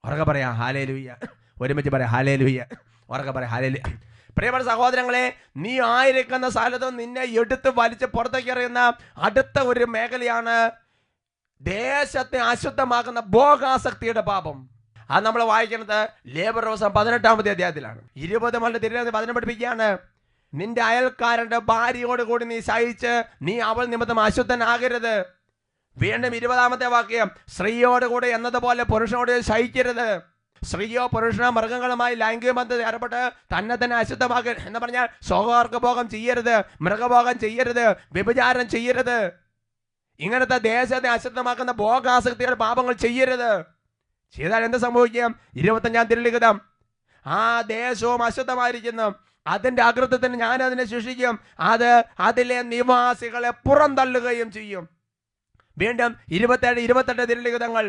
ഉറക്കെ പറയാ ഹല്ലേലൂയ. ഒരുമിച്ച് പറയാം ഹല്ലേലൂയ. ഉറക്കെ പറയാം ഹല്ലേലൂയ. പ്രിയപ്പെട്ട സഹോദരങ്ങളെ, നീ ആയിരിക്കുന്ന സ്ഥലത്ത് നിന്നെ എടുത്ത് വലിച്ച് പുറത്തേക്ക് എറിയുന്ന അടുത്ത ഒരു മേഖലയാണ് ദേശത്തെ അശുദ്ധമാക്കുന്ന ഭോഗാസക്തിയുടെ പാപം. അത് നമ്മൾ വായിക്കുന്നത് ലേബർ ദിവസം 18-ാമത്തെ അധ്യായത്തിലാണ്. 20 മുതൽ 30 വചനം പഠിപ്പിക്കുകയാണ്, നിന്റെ അയൽക്കാരന്റെ ഭാര്യയോട് കൂടി നീ സഹിച്ച് നീ അവൾ നിമിത്തം അശുദ്ധനാകരുത്. വീണ്ടും 20-ാമത്തെ വാക്യം, സ്ത്രീയോട് കൂടെ എന്നതുപോലെ പുരുഷനോട് സഹിക്കരുത്. സ്ത്രീയോ പുരുഷനോ മൃഗങ്ങളുമായി ലൈംഗിക ബന്ധത്തിൽ ഏർപ്പെട്ട് തന്നെ അശുദ്ധമാക്കരുത്. എന്ന് പറഞ്ഞാൽ സ്വകാർഗഭോഗം ചെയ്യരുത്, മൃഗഭോഗം ചെയ്യരുത്, വ്യഭിചാരം ചെയ്യരുത്. ഇങ്ങനത്തെ ദേശത്തെ അശുദ്ധമാക്കുന്ന ഭോഗാസക്തിയുടെ പാപങ്ങൾ ചെയ്യരുത്. ചെയ്താൽ എന്ത് സംഭവിക്കും? 25-ാം തിരുലിഖിതം, ആ ദേശവും അശുദ്ധമായിരിക്കുന്നു, അതിന്റെ അകൃത്യത്തിന് ഞാൻ അതിനെ ശിക്ഷിക്കും, അതിലെ നിവാസികളെ പുറന്തള്ളുകയും ചെയ്യും. വീണ്ടും 27-28 തിരുലിഖിതങ്ങൾ.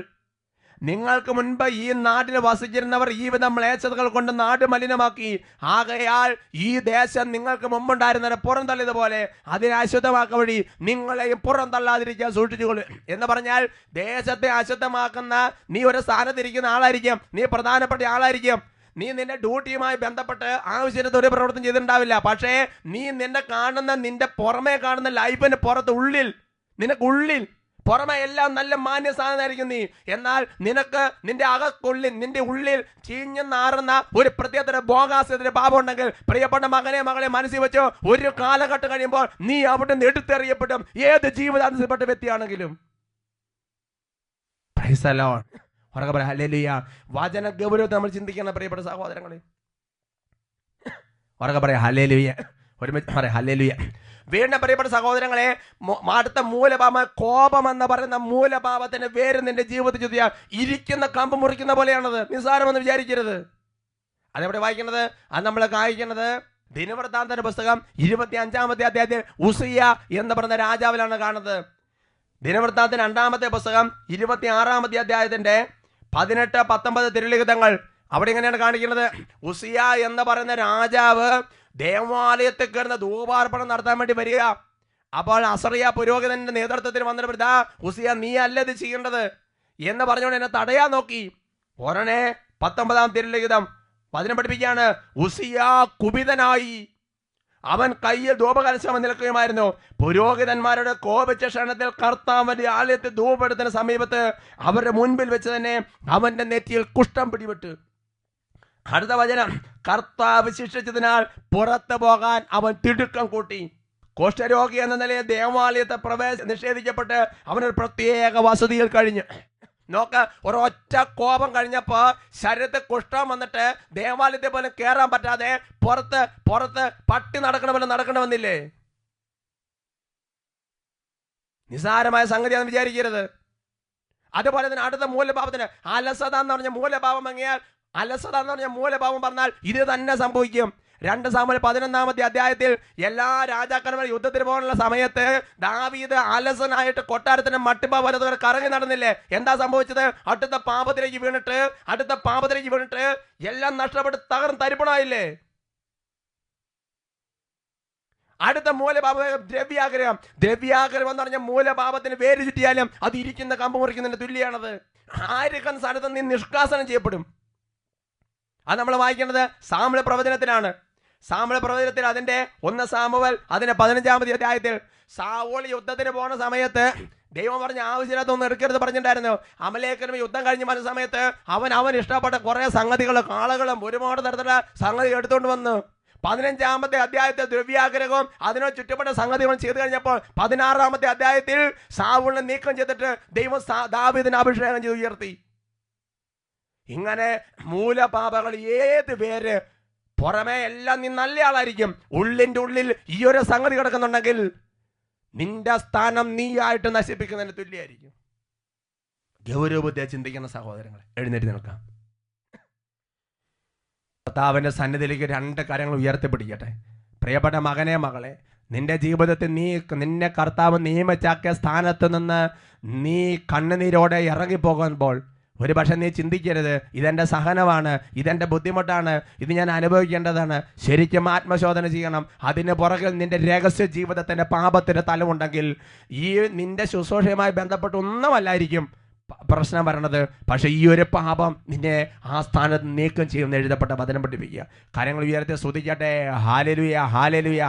നിങ്ങൾക്ക് മുൻപ് ഈ നാട്ടിൽ വസിച്ചിരുന്നവർ ഈ വിധം മ്ലേച്ഛതകൾ കൊണ്ട് നാട് മലിനമാക്കി. ആകയാൽ ഈ ദേശം നിങ്ങൾക്ക് മുമ്പുണ്ടായിരുന്നവരെ പുറന്തള്ളിയതുപോലെ അതിനെ അശുദ്ധമാക്ക വഴി നിങ്ങളെയും പുറന്തള്ളാതിരിക്കാൻ സൂക്ഷിച്ചുകൊള്ളു എന്ന് പറഞ്ഞാൽ, ദേശത്തെ അശുദ്ധമാക്കുന്ന നീ ഒരു സ്ഥാനത്തിരിക്കുന്ന ആളായിരിക്കും, നീ പ്രധാനപ്പെട്ട ആളായിരിക്കും, നീ നിന്റെ ഡ്യൂട്ടിയുമായി ബന്ധപ്പെട്ട് ആവശ്യത്തിന് ഒരു പ്രവർത്തനം ചെയ്തിട്ടുണ്ടാവില്ല. പക്ഷേ നീ നിന്റെ പുറമേ കാണുന്ന ലൈഫിന് പുറത്ത് നിനക്കുള്ളിൽ പുറമെ എല്ലാം നല്ല മാന്യ സ്ഥാനത്തായിരിക്കും നീ. എന്നാൽ നിന്റെ ഉള്ളിൽ ചീഞ്ഞു നാറുന്ന ഒരു പ്രത്യേക ഭോഗാസ്യത്തിന്റെ പാപം ഉണ്ടെങ്കിൽ, പ്രിയപ്പെട്ട മകളെ മനസ്സിൽ വെച്ചോ, ഒരു കാലഘട്ടം കഴിയുമ്പോൾ നീ അവിടെ നിന്ന് എടുത്തെറിയപ്പെടും, ഏത് ജീവിതാന്തരപ്പെട്ട വ്യക്തിയാണെങ്കിലും. വചന ഗൗരവത്തെ നമ്മൾ ചിന്തിക്കണം പ്രിയപ്പെട്ട സഹോദരങ്ങളെ. ഉറക്കെ പറയാം ഹല്ലേലൂയ. ഒരുമിച്ച് പറയാം ഹല്ലേലൂയ. വീണ്ടും പ്രിയപ്പെട്ട സഹോദരങ്ങളെ, അടുത്ത മൂലപാപം, കോപം എന്ന് പറയുന്ന മൂലപാപത്തിന്റെ വേര് നിന്റെ ജീവിതത്തിൽ ചുറ്റിയാൽ ഇരിക്കുന്ന കമ്പ് മുറിക്കുന്ന പോലെയാണത്. നിസ്സാരമെന്ന് വിചാരിക്കരുത്. അതെവിടെ വായിക്കുന്നത്? അത് നമ്മൾ വായിക്കുന്നത് ദിനവൃത്താന്തന്റെ പുസ്തകം 25-ാമത്തെ അധ്യായത്തിൽ ഉസിയ എന്ന് പറയുന്ന രാജാവിലാണ് കാണുന്നത്. ദിനവൃത്താന്തത്തിന്റെ 2-ാമത്തെ പുസ്തകം 26-ാമത്തെ അധ്യായത്തിന്റെ 18-19 തിരുലിഖിതങ്ങൾ. അവിടെ ഇങ്ങനെയാണ് കാണിക്കുന്നത്. ഉസിയ എന്ന് പറയുന്ന രാജാവ് ദേവാലയത്തിൽ കയറുന്ന ധൂപാർപ്പണം നടത്താൻ വേണ്ടി വരിക. അപ്പോൾ അസറിയ പുരോഹിതന്റെ നേതൃത്വത്തിൽ വന്നിട്ട്, ഉസിയ നീ അല്ല ഇത് ചെയ്യേണ്ടത് എന്ന് പറഞ്ഞുകൊണ്ട് എന്നെ തടയാൻ നോക്കി. ഉടനെ 19-ാം തിരുലിഖിതം വചനം പഠിപ്പിക്കുകയാണ്, ഉസിയ കുപിതനായി, അവൻ കയ്യിൽ ധൂപകലശം നിൽക്കുകയുമായിരുന്നു. പുരോഹിതന്മാരുടെ കോപിച്ച ക്ഷണത്തിൽ കർത്താവിന്റെ ആലയത്തിൽ ധൂപെടുത്തിന് സമീപത്ത് അവരുടെ മുൻപിൽ വെച്ച് തന്നെ അവന്റെ നെറ്റിയിൽ കുഷ്ഠം പിടിപെട്ടു. അടുത്ത വചനം, കർത്താവ് ശിക്ഷിച്ചതിനാൽ പുറത്തു പോകാൻ അവൻ തിടുക്കം കൂട്ടി. കുഷ്ഠരോഗി എന്ന നിലയിൽ ദേവാലയത്തെ നിഷേധിക്കപ്പെട്ട് അവനൊരു പ്രത്യേക വസതിയിൽ കഴിഞ്ഞു. നോക്ക്, ഒരൊറ്റ കോപം കഴിഞ്ഞപ്പോ ശരീരത്തെ കുഷ്ഠം വന്നിട്ട് ദേവാലയത്തെ പോലെ കയറാൻ പറ്റാതെ പുറത്ത് പട്ടി നടക്കണമെന്ന് നടക്കണമെന്നില്ലേ? നിസാരമായ സംഗതിയാണെന്ന് വിചാരിക്കരുത്. അതുപോലെ തന്നെ അടുത്ത മൂലഭാവത്തിന് അലസത എന്ന് പറഞ്ഞ മൂലഭാവം പറഞ്ഞാൽ ഇത് തന്നെ സംഭവിക്കും. 2 സാമുവേൽ 11-ാമത്തെ അധ്യായത്തിൽ എല്ലാ രാജാക്കന്മാരും യുദ്ധത്തിന് പോകാനുള്ള സമയത്ത് ദാവീദ് അലസനായിട്ട് കൊട്ടാരത്തിന് മട്ടിപ്പാവരെ കറങ്ങി നടന്നില്ലേ? എന്താ സംഭവിച്ചത്? അടുത്ത പാപത്തിലേക്ക് വീണിട്ട് എല്ലാം നഷ്ടപ്പെട്ട് തകർന്ന് തരിപ്പണായില്ലേ? അടുത്ത മൂലപാപം ദ്രവ്യാഗ്രഹം എന്ന് പറഞ്ഞ മൂലപാപത്തിന് വേര് ചുറ്റിയാലും അത് ഇരിക്കുന്ന കമ്പ് മുറിക്കുന്നതിന് തുല്യാണത്. ആയിരിക്കുന്ന സ്ഥലത്ത് നീ നിഷ്കാസനം ചെയ്യപ്പെടും. അത് നമ്മൾ വായിക്കേണ്ടത് സാമുവേൽ പ്രവചനത്തിലാണ്. സാമുവേൽ പ്രവചനത്തിൽ അതിന്റെ 1 സാമുവേൽ അതിന്റെ 15-ാമത്തെ അധ്യായത്തിൽ സാവൂൾ യുദ്ധത്തിന് പോകുന്ന സമയത്ത് ദൈവം പറഞ്ഞ ആവശ്യമില്ലാത്തൊന്നും എടുക്കരുത് പറഞ്ഞിട്ടുണ്ടായിരുന്നു. അമലേക്കനും യുദ്ധം കഴിഞ്ഞ് വന്ന സമയത്ത് അവൻ ഇഷ്ടപ്പെട്ട കുറെ സംഗതികളും കാളകളും ഒരുപാട് തരത്തിലുള്ള സംഗതി എടുത്തുകൊണ്ട് വന്നു. 15-ാമത്തെ അധ്യായത്തിൽ ദ്രവ്യാഗ്രഹവും അതിനോട് ചുറ്റപ്പെട്ട സംഗതികളും ചെയ്തു കഴിഞ്ഞപ്പോൾ 16-ാമത്തെ അധ്യായത്തിൽ സാവൂളിനെ നീക്കം ചെയ്തിട്ട് ദൈവം ദാവീദിനെ അഭിഷേകം ചെയ്ത് ഉയർത്തി. ഇങ്ങനെ മൂലപാപങ്ങൾ ഏത് പേര് പുറമേ എല്ലാം നീ നല്ല ആളായിരിക്കും, ഉള്ളിന്റെ ഉള്ളിൽ ഈ ഒരു സംഗതി കിടക്കുന്നുണ്ടെങ്കിൽ നിന്റെ സ്ഥാനം നീയായിട്ട് നശിപ്പിക്കുന്നതിന് തുല്യമായിരിക്കും. ഗൗരവബുദ്ധിയെ ചിന്തിക്കുന്ന സഹോദരങ്ങളെ, എഴുന്നേറ്റ് നിൽക്കാം. കർത്താവിന്റെ സന്നിധിയിലേക്ക് 2 കാര്യങ്ങൾ ഉയർത്തിപ്പിടിക്കട്ടെ. പ്രിയപ്പെട്ട മകനെ, മകളെ, നിന്റെ ജീവിതത്തിൽ നിന്നെ കർത്താവ് നിയമിച്ചാക്കിയ സ്ഥാനത്ത് നിന്ന് നീ കണ്ണുനീരോടെ ഇറങ്ങിപ്പോകുമ്പോൾ ഒരു പക്ഷെ നീ ചിന്തിക്കരുത്, ഇതെൻ്റെ സഹനമാണ്, ഇതെൻ്റെ ബുദ്ധിമുട്ടാണ്, ഇത് ഞാൻ അനുഭവിക്കേണ്ടതാണ്. ശരിക്കും ആത്മശോധന ചെയ്യണം. അതിന് പുറകിൽ നിന്റെ രഹസ്യ ജീവിതത്തിൻ്റെ പാപത്തിൻ്റെ തലമുണ്ടെങ്കിൽ ഈ നിന്റെ ശുശ്രൂഷയുമായി ബന്ധപ്പെട്ട് ഒന്നുമല്ലായിരിക്കും പ്രശ്നം വരണത്. പക്ഷെ ഈ ഒരു പാപം നിന്നെ ആ സ്ഥാനത്ത് നീക്കം ചെയ്യുമെന്ന് എഴുതപ്പെട്ട വചനം പഠിപ്പിക്കുക. കാര്യങ്ങൾ ഉയർത്തി സ്തുതിക്കട്ടെ. Hallelujah, hallelujah,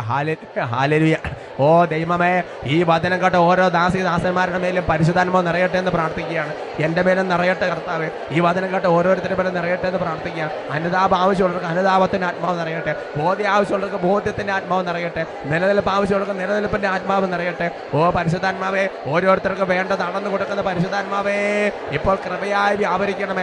hallelujah. ഓ ദൈവമേ, ഈ വചനം കേട്ട ഓരോ ദാസന്മാരുടെ മേലും പരിശുദ്ധാത്മാവ് നിറയട്ടെ എന്ന് പ്രാർത്ഥിക്കുകയാണ്. എൻ്റെ മേലും നിറയട്ടെ കർത്താവ്. ഈ വചനം കേട്ട ഓരോരുത്തരുടെ മേലും നിറയട്ടെ എന്ന് പ്രാർത്ഥിക്കുകയാണ്. അനുതാപം ആവശ്യമുള്ളവർക്ക് അനുതാപത്തിൻ്റെ ആത്മാവ് നിറയട്ടെ. ബോധ്യം ആവശ്യമുള്ളവർക്ക് ബോധ്യത്തിൻ്റെ ആത്മാവ് നിറയട്ടെ. നിലനിൽപ്പ് ആവശ്യമുള്ളവർക്ക് നിലനിൽപ്പിൻ്റെ ആത്മാവ് നിറയട്ടെ. ഓ പരിശുദ്ധാത്മാവേ, ഓരോരുത്തർക്ക് വേണ്ടത് അളന്നു കൊടുക്കുന്ന പരിശുദ്ധാത്മാവേ, ഇപ്പോൾ കൃപയായി വ്യാപരിക്കണമേ.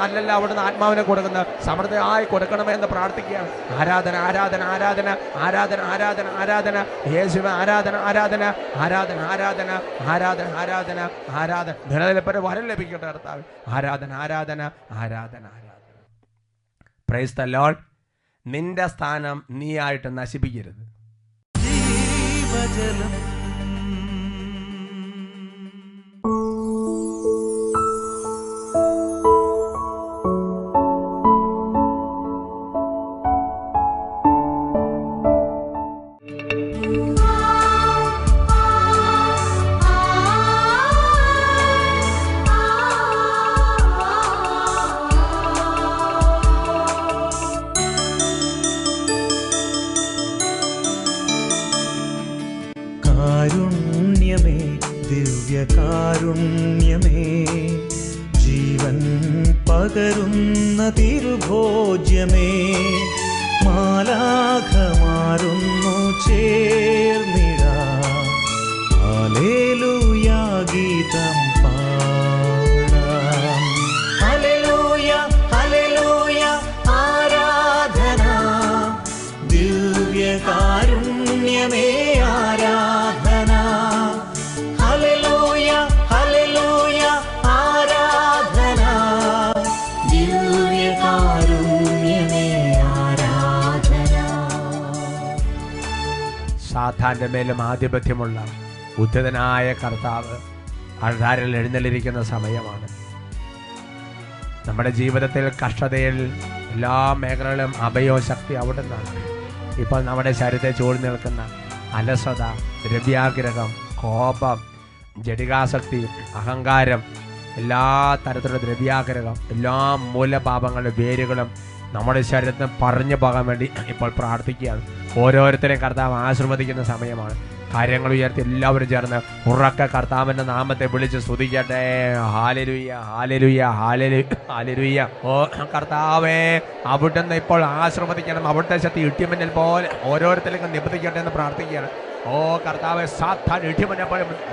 നല്ലല്ല അവിടുന്ന് ആത്മാവിനെ കൊടുക്കുന്ന സമൃദ്ധിയായി കൊടുക്കണമേ എന്ന് പ്രാർത്ഥിക്കുകയാണ്. ആരാധന, ആരാധന, ആരാധന, ആരാധന, ആരാധന, ആരാധന, യേശുവേ, ആരാധന, ആരാധന, ആരാധന, ആരാധന, ആരാധന, ആരാധന, ആരാധന. നിലനിൽപ്പിന് വരം ലഭിക്കട്ടെ കർത്താവ്. ആരാധന, ആരാധന, ആരാധന, ആരാധന. Price the Lord. നിന്റെ സ്ഥാനം നീയായിട്ട് നശിപ്പിക്കരുത്. ജീവജലം കാരുണ്യമേ, ദിവ്യകാരുണ്യമേ, ജീവൻ പകരുന്ന തിരുഭോജ്യമേ, മാലാഖമാരുന്നു ചേർന്നിടാം ഹല്ലേലൂയ ഗീതം പാടാം. ഹല്ലേലൂയ ഹല്ലേലൂയ ആരാധന, ദിവ്യകാരുണ്യമേ ആരാധന. ഹല്ലേലൂയ ഹല്ലേലൂയ ആരാധന, ദിവ്യകാരുണ്യമേ ആരാധന. സാത്താന്റെ മേലും ആധിപത്യമുള്ള ഉദ്ധിതനായ കർത്താവ് അൾത്താരയിൽ എഴുന്നള്ളിരിക്കുന്ന സമയമാണ്. നമ്മുടെ ജീവിതത്തിൽ കഷ്ടതയിൽ എല്ലാ മേഖലകളിലും അഭയവും ശക്തി അവിടെ നിന്നാണ്. ഇപ്പോൾ നമ്മുടെ ശരീരത്തെ ചൂഴ്ന്നു നിൽക്കുന്ന അലസത, ദ്രവ്യാഗ്രഹം, കോപം, ജഡികാസക്തി, അഹങ്കാരം, എല്ലാ തരത്തിലുള്ള ദ്രവ്യാഗ്രഹം, എല്ലാ മൂലപാപങ്ങളുടെ വേരുകളും നമ്മുടെ ശരീരത്തിന് പറഞ്ഞു പോകാൻ വേണ്ടി ഇപ്പോൾ പ്രാർത്ഥിക്കുകയാണ്. ഓരോരുത്തരെയും കർത്താവ് ആശീർവദിക്കുന്ന സമയമാണ്. കാര്യങ്ങൾ ഉയർത്തി എല്ലാവരും ചേർന്ന് ഉറക്കെ കർത്താവിന്റെ നാമത്തെ വിളിച്ച് സ്തുതിക്കട്ടെ. Hallelujah hallelujah hallelujah. ഓ കർത്താവേ, അവിടുന്ന് ഇപ്പോൾ ആശീർവദിക്കണം. അവിടുത്തെ ശക്തി ഇടിമിന്നൽ പോലെ ഓരോരുത്തരിലും നിബന്ധിക്കട്ടെ എന്ന് പ്രാർത്ഥിക്കുകയാണ്. ഓ കർത്താവെ, സാത്താൻ ഇടിമിന്നൽ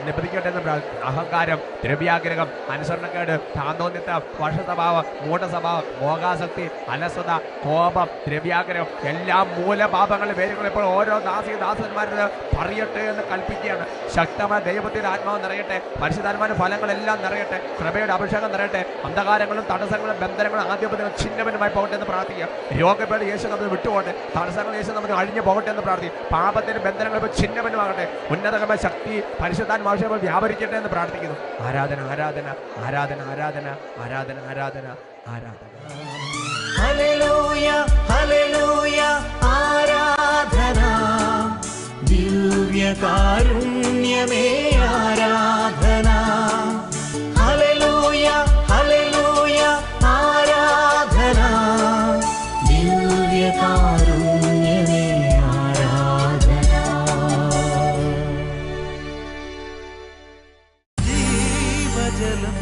നിബന്ധിക്കട്ടെ എന്ന് അഹങ്കാരം, ദ്രവ്യാഗ്രഹം, അനുസരണക്കേട്, താന്തോന്യത്വം, വർഷസ്വഭാവം, മൂഢസ്വഭാവം, മോഹാസക്തി, അലസത, കോപം, ദ്രവ്യാഗ്രഹം, എല്ലാ മൂലപാപങ്ങളുടെ പേരുകളും ഇപ്പോൾ ഓരോ ദാസന്മാരുടെ പറയട്ടെ എന്ന് കൽപ്പിക്കുകയാണ്. ശക്തമായ ദൈവത്തിന്റെ ആത്മാവ് നിറയട്ടെ, പരിശുദ്ധാത്മാവിന്റെ ഫലങ്ങളെല്ലാം നിറയട്ടെ, കൃപയുടെ അഭിഷേകം നിറയട്ടെ. അന്ധകാരങ്ങളും തടസ്സങ്ങളും ബന്ധനങ്ങളും ആദ്യപതിനും ഛിന്നഭിന്നമായി പോകട്ടെ എന്ന് പ്രാർത്ഥിക്കുക. രോഗപേട് യേശു നമ്മൾ വിട്ടുപോകട്ടെ, തടസ്സങ്ങൾ യേശു നമുക്ക് അഴിഞ്ഞു പോകട്ടെ എന്ന് പ്രാർത്ഥിക്കും. പാപത്തിന്റെ ബന്ധനങ്ങൾ ഇപ്പോൾ ഛിന്നഭിന്നമാകട്ടെ, ഉന്നതമായ ശക്തി പരിശുദ്ധാത്മാവിൽ വ്യാപരിക്കട്ടെ എന്ന് പ്രാർത്ഥിക്കുന്നു. ആരാധന ആരാധന ആരാധന ആരാധന ആരാധന ആരാധന ആരാധന. ഹല്ലേലൂയ ഹല്ലേലൂയ ആരാധന, ദിവ്യകാരുണ്യമേ ആരാധന. ഹല്ലേലൂയ ഹല്ലേലൂയ ആരാധന, ദിവ്യകാരുണ്യമേ ആരാധന. ജീവജലം